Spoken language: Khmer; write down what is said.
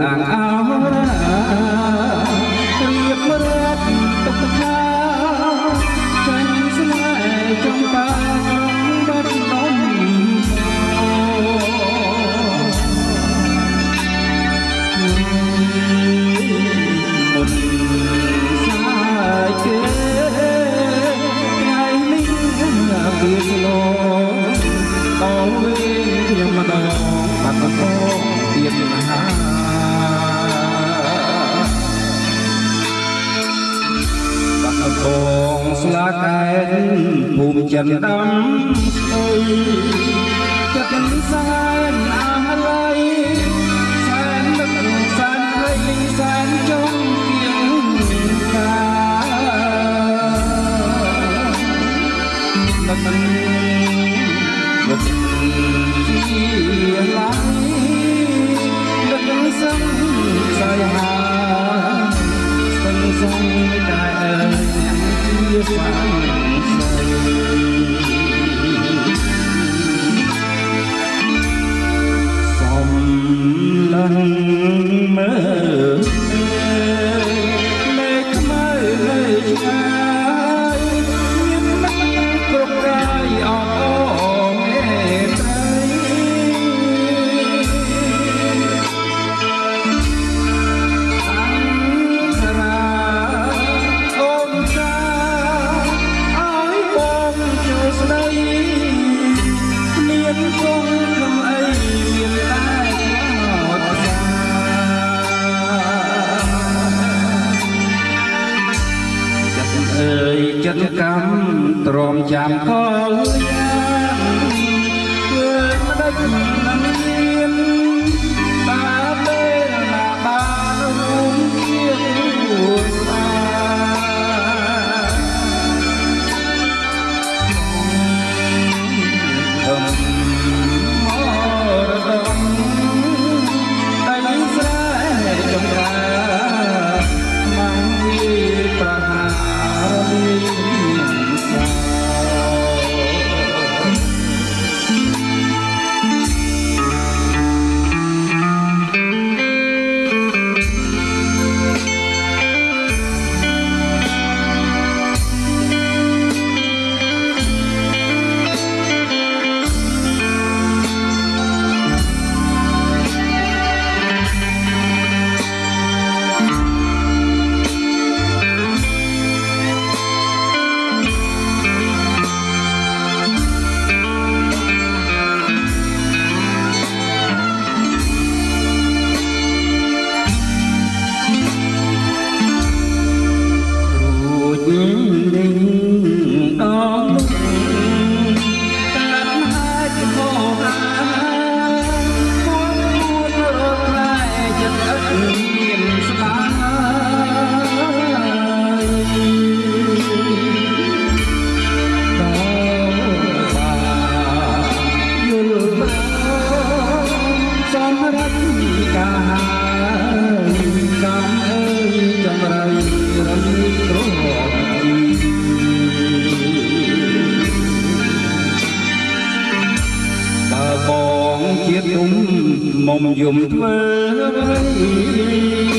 អាងអោរារៀបរាប់ទុកថាចាញ់ស្នេហ៍ចំបាក្រុងបាត់ដំមុនសាយគេថ្ងៃនេះវាស្លោតវិញខ្ញុំម្ដងបាត់ដំបងទៀតមហាបាត់ដំបងស្លាកែនភូមិចិនដាំស្អុយចិត្តសែនអាឡ័យសែននឹកសែនព្រៃសែនចង់គៀងកានឹកលោកជាឡាយដឹកសឹងសាយហាស្ទឹងសងតែជាសាំស្រីសំឡឹងមើលលេខខ្មៅលេខឆ្ងាយមានមិនគ្រប់កាយអបចិត្តកម្មទ្រាំចាំកលយ៉ាងធ្វើមិនដេចនឹងមានតាពេលណាបានរួមជាគួរស្ដាមមរដំតែស្រែចម្រាមកវាប្រហាមុំយំធ្វើអ្វី